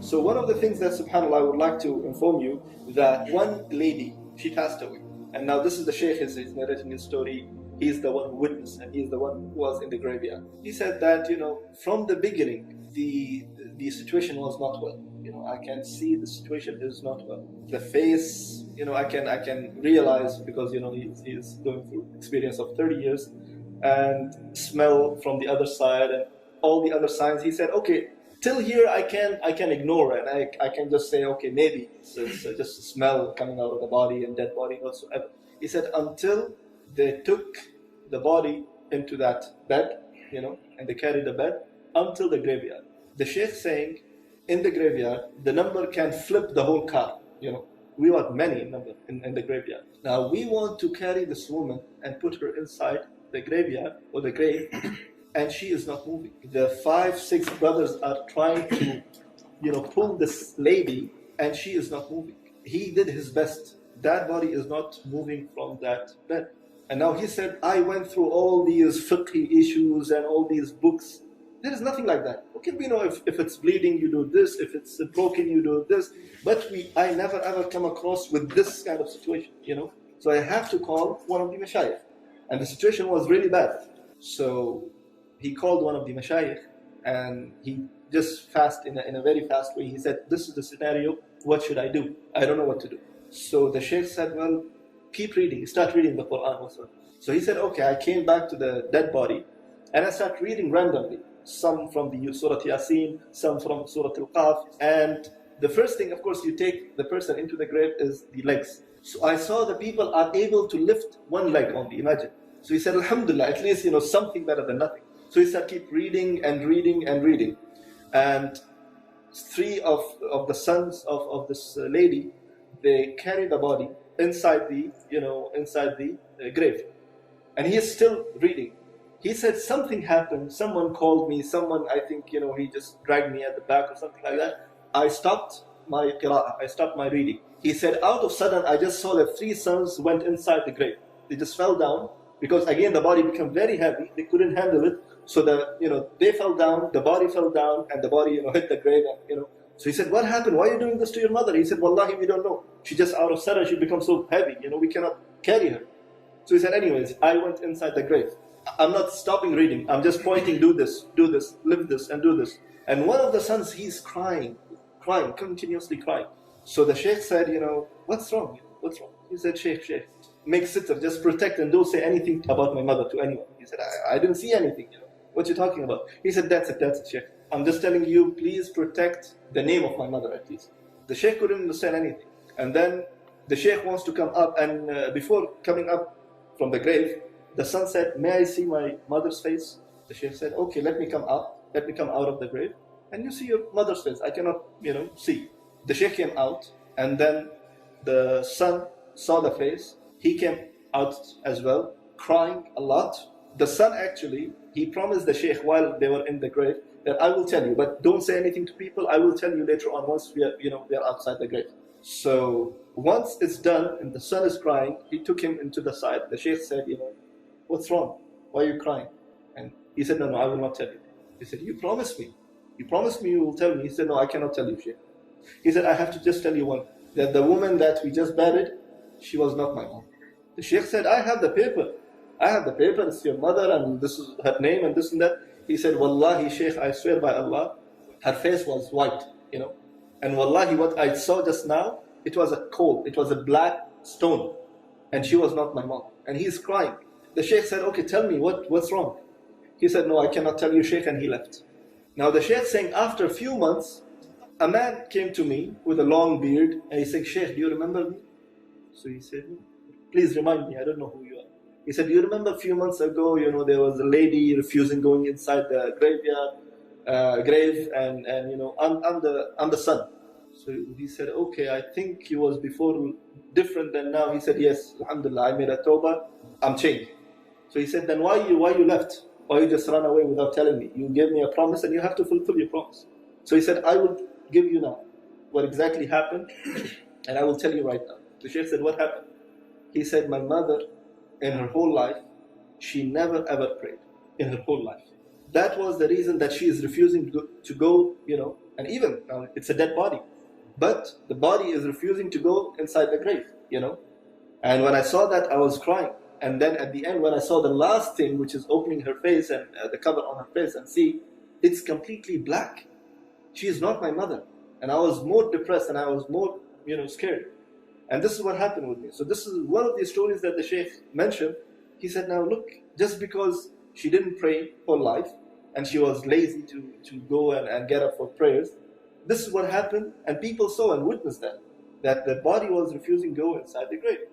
So one of the things that, subhanAllah, I would like to inform you, that one lady, she passed away. And now this is the Shaykh is narrating his story. He's the one who witnessed, and he's the one who was in the graveyard. He said that, from the beginning, the situation was not well. I can see the situation is not well. The face, I can realize, because he's going through experience of 30 years, and smell from the other side and all the other signs. He said, okay, till here I can ignore it. I can just say, okay, maybe it's just a smell coming out of the body and dead body whatsoever. He said until they took the body into that bed, and they carried the bed until the graveyard. The Sheikh saying, in the graveyard, the number can flip the whole car. We were many number in the graveyard. Now we want to carry this woman and put her inside the graveyard or the grave, and she is not moving. The 5, 6 brothers are trying to, pull this lady, and she is not moving. He did his best. That body is not moving from that bed. And now he said, I went through all these fiqh issues and all these books. There is nothing like that. Okay, we know if it's bleeding, you do this. If it's broken, you do this. But I never ever come across with this kind of situation, So I have to call one of the mashayikh. And the situation was really bad. So he called one of the mashayikh, and he just in a very fast way, he said, this is the scenario, what should I do? I don't know what to do. So the Shaykh said, well, keep reading, start reading the Quran also. So he said, okay, I came back to the dead body, and I started reading randomly, some from the Surah Yasin, some from Surah Al-Qaf, and the first thing, of course, you take the person into the grave is the legs. So I saw the people are able to lift one leg only, imagine. So he said, Alhamdulillah, at least, something better than nothing. So he said, keep reading and reading and reading. And 3 of the sons of this lady, they carry the body inside the grave. And he is still reading. He said, something happened, someone called me, I think, he just dragged me at the back or something like that. I stopped my qira'ah, I stopped my reading. He said, out of sudden, I just saw that 3 sons went inside the grave. They just fell down, because again, the body became very heavy, they couldn't handle it. So they fell down, the body fell down, and the body, hit the grave, and, So he said, what happened? Why are you doing this to your mother? He said, Wallahi, we don't know. She just out of sudden, she becomes so heavy, we cannot carry her. So he said, anyways, I went inside the grave. I'm not stopping reading. I'm just pointing, do this, live this, and do this. And one of the sons, he's crying, continuously crying. So the Shaykh said, what's wrong? What's wrong? He said, Shaykh, make sitr, just protect and don't say anything about my mother to anyone. He said, I didn't see anything. What you talking about? He said, that's it, Shaykh. I'm just telling you, please protect the name of my mother at least. The Shaykh couldn't understand anything. And then the Shaykh wants to come up, and before coming up from the grave, the son said, may I see my mother's face? The Shaykh said, okay, let me come up. Let me come out of the grave, and you see your mother's face. I cannot, see. The Shaykh came out, and then the son saw the face. He came out as well, crying a lot. The son actually, he promised the Shaykh while they were in the grave that I will tell you, but don't say anything to people. I will tell you later on once we are outside the grave. So once it's done and the son is crying, he took him into the side. The Shaykh said, what's wrong? Why are you crying? And he said, no, I will not tell you. He said, you promised me. You promised me you will tell me. He said, no, I cannot tell you, Shaykh. He said, I have to just tell you one, that the woman that we just buried, she was not my mom. The Shaykh said, I have the paper. It's your mother, and this is her name, and this and that. He said, Wallahi, Shaykh, I swear by Allah, her face was white, And Wallahi, what I saw just now, it was a coal, it was a black stone, and she was not my mom. And he's crying. The Shaykh said, okay, tell me, what's wrong? He said, no, I cannot tell you, Shaykh, and he left. Now the Shaykh saying, after a few months, a man came to me with a long beard, and he said, Shaykh, do you remember me? So he said, please remind me, I don't know who you are. He said, do you remember a few months ago, there was a lady refusing going inside the grave, and I'm the son. So he said, okay, I think he was before different than now. He said, yes, alhamdulillah, I made a tawbah, I'm changed. So he said, then why you left? Why you just run away without telling me? You gave me a promise and you have to fulfill your promise. So he said, I will give you now what exactly happened, and I will tell you right now. The Shaykh said, what happened? He said, my mother, in her whole life, she never ever prayed in her whole life. that was the reason that she is refusing to go, and even it's a dead body, but the body is refusing to go inside the grave. And when I saw that, I was crying. And then at the end, when I saw the last thing, which is opening her face and the cover on her face, and see, it's completely black. She is not my mother. And I was more depressed and I was more, scared. And this is what happened with me. So this is one of the stories that the Shaykh mentioned. He said, now look, just because she didn't pray for life and she was lazy to go and get up for prayers, this is what happened. And people saw and witnessed that the body was refusing to go inside the grave.